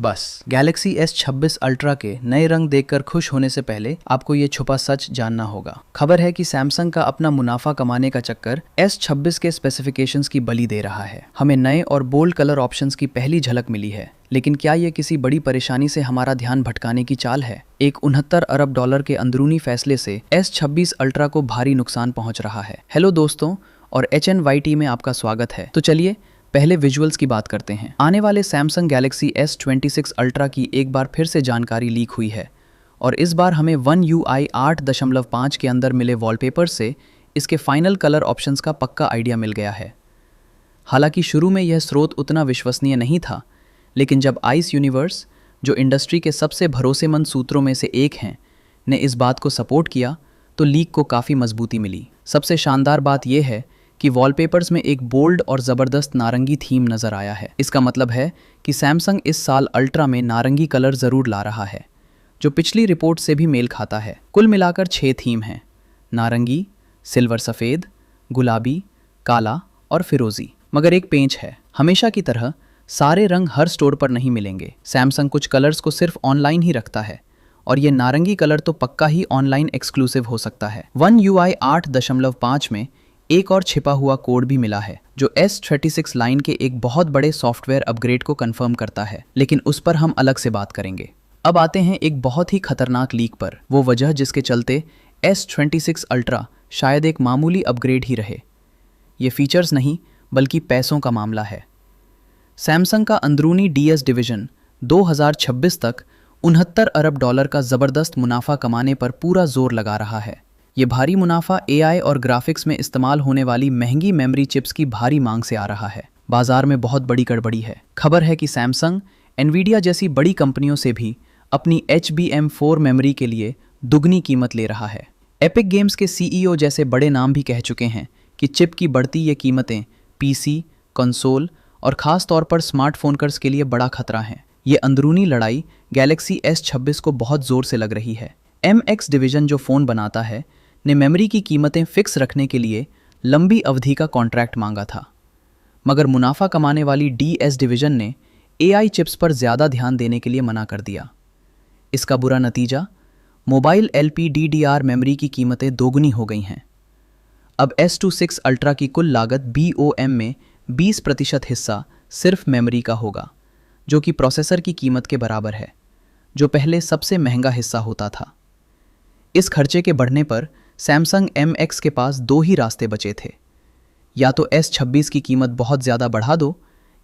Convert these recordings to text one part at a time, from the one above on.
बस Galaxy S26 ultra के नए रंग देखकर खुश होने से पहले आपको ये छुपा सच जानना होगा। खबर है कि सैमसंग का अपना मुनाफा कमाने का चक्कर S26 के स्पेसिफिकेशंस की बलि दे रहा है। हमें नए और बोल्ड कलर ऑप्शंस की पहली झलक मिली है, लेकिन क्या ये किसी बड़ी परेशानी से हमारा ध्यान भटकाने की चाल है? एक $69 अरब के अंदरूनी फैसले से S26 अल्ट्रा को भारी नुकसान पहुंच रहा है। हेलो दोस्तों, और HNYT में आपका स्वागत है। तो चलिए पहले विजुअल्स की बात करते हैं। आने वाले सैमसंग गैलेक्सी S26 अल्ट्रा की एक बार फिर से जानकारी लीक हुई है और इस बार हमें One UI 8.5 के अंदर मिले वॉलपेपर से इसके फाइनल कलर ऑप्शंस का पक्का आइडिया मिल गया है। हालांकि शुरू में यह स्रोत उतना विश्वसनीय नहीं था, लेकिन जब आइस यूनिवर्स, जो इंडस्ट्री के सबसे भरोसेमंद सूत्रों में से एक हैं, ने इस बात को सपोर्ट किया तो लीक को काफ़ी मजबूती मिली। सबसे शानदार बात यह है कि वॉलपेपर्स में एक बोल्ड और ज़बरदस्त नारंगी थीम नज़र आया है। इसका मतलब है कि सैमसंग इस साल अल्ट्रा में नारंगी कलर ज़रूर ला रहा है, जो पिछली रिपोर्ट से भी मेल खाता है। कुल मिलाकर 6 थीम हैं: नारंगी, सिल्वर सफ़ेद, गुलाबी, काला और फिरोज़ी। मगर एक पेंच है, हमेशा की तरह सारे रंग हर स्टोर पर नहीं मिलेंगे। सैमसंग कुछ कलर्स को सिर्फ ऑनलाइन ही रखता है और ये नारंगी कलर तो पक्का ही ऑनलाइन एक्सक्लूसिव हो सकता है। One UI 8.5 में एक और छिपा हुआ कोड भी मिला है, जो S36 लाइन के एक बहुत बड़े सॉफ्टवेयर अपग्रेड को कंफर्म करता है, लेकिन उस पर हम अलग से बात करेंगे। अब आते हैं एक बहुत ही खतरनाक लीक पर, वो वजह जिसके चलते S26 अल्ट्रा शायद एक मामूली अपग्रेड ही रहे। ये फीचर्स नहीं बल्कि पैसों का मामला है। सैमसंग का अंदरूनी DS डिवीजन 2026 तक $69 अरब का ज़बरदस्त मुनाफा कमाने पर पूरा जोर लगा रहा है। ये भारी मुनाफा AI और ग्राफिक्स में इस्तेमाल होने वाली महंगी मेमोरी चिप्स की भारी मांग से आ रहा है। बाजार में बहुत बड़ी गड़बड़ी है। खबर है कि सैमसंग एनवीडिया जैसी बड़ी कंपनियों से भी अपनी HBM4 मेमोरी के लिए दुगनी कीमत ले रहा है। एपिक गेम्स के CEO जैसे बड़े नाम भी कह चुके हैं कि चिप की बढ़ती ये कीमतें PC, कंसोल और ख़ास तौर पर स्मार्टफोनर्स के लिए बड़ा खतरा है। ये अंदरूनी लड़ाई गैलेक्सी S26 को बहुत ज़ोर से लग रही है। MX डिवीज़न, जो फ़ोन बनाता है, ने मेमोरी की कीमतें फिक्स रखने के लिए लंबी अवधि का कॉन्ट्रैक्ट मांगा था, मगर मुनाफा कमाने वाली DS डिवीज़न ने AI चिप्स पर ज़्यादा ध्यान देने के लिए मना कर दिया। इसका बुरा नतीजा, मोबाइल LPDDR मेमोरी की कीमतें दोगुनी हो गई हैं। अब S26 अल्ट्रा की कुल लागत BOM में 20% हिस्सा सिर्फ मेमोरी का होगा, जो कि प्रोसेसर की कीमत के बराबर है, जो पहले सबसे महंगा हिस्सा होता था। इस खर्चे के बढ़ने पर सैमसंग MX के पास 2 ही रास्ते बचे थे, या तो S26 की कीमत बहुत ज़्यादा बढ़ा दो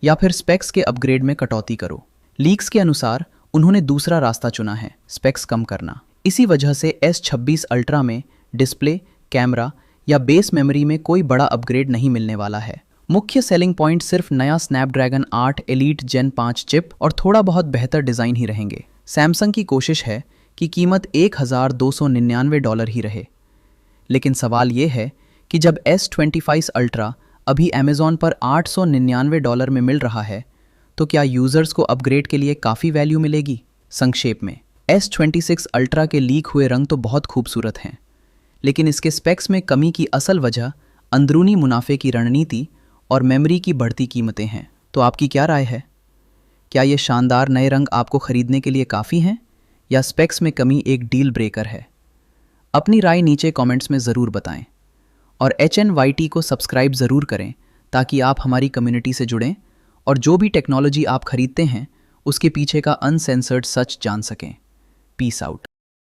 या फिर स्पेक्स के अपग्रेड में कटौती करो। लीक्स के अनुसार उन्होंने दूसरा रास्ता चुना है, स्पेक्स कम करना। इसी वजह से S26 अल्ट्रा में डिस्प्ले, कैमरा या बेस मेमोरी में कोई बड़ा अपग्रेड नहीं मिलने वाला है। मुख्य सेलिंग पॉइंट सिर्फ नया स्नैपड्रैगन 8 एलीट Gen 5 चिप और थोड़ा बहुत बेहतर डिज़ाइन ही रहेंगे। सैमसंग की कोशिश है कि कीमत $1299 ही रहे, लेकिन सवाल ये है कि जब S25 अल्ट्रा अभी अमेज़ॉन पर $899 में मिल रहा है, तो क्या यूज़र्स को अपग्रेड के लिए काफ़ी वैल्यू मिलेगी? संक्षेप में, S26 अल्ट्रा के लीक हुए रंग तो बहुत खूबसूरत हैं, लेकिन इसके स्पेक्स में कमी की असल वजह अंदरूनी मुनाफे की रणनीति और मेमोरी की बढ़ती कीमतें हैं। तो आपकी क्या राय है? क्या ये शानदार नए रंग आपको खरीदने के लिए काफ़ी हैं, या स्पेक्स में कमी एक डील ब्रेकर है? अपनी राय नीचे कमेंट्स में ज़रूर बताएं और HNYT को सब्सक्राइब ज़रूर करें ताकि आप हमारी कम्युनिटी से जुड़ें और जो भी टेक्नोलॉजी आप खरीदते हैं उसके पीछे का अनसेंसर्ड सच जान सकें। Peace out.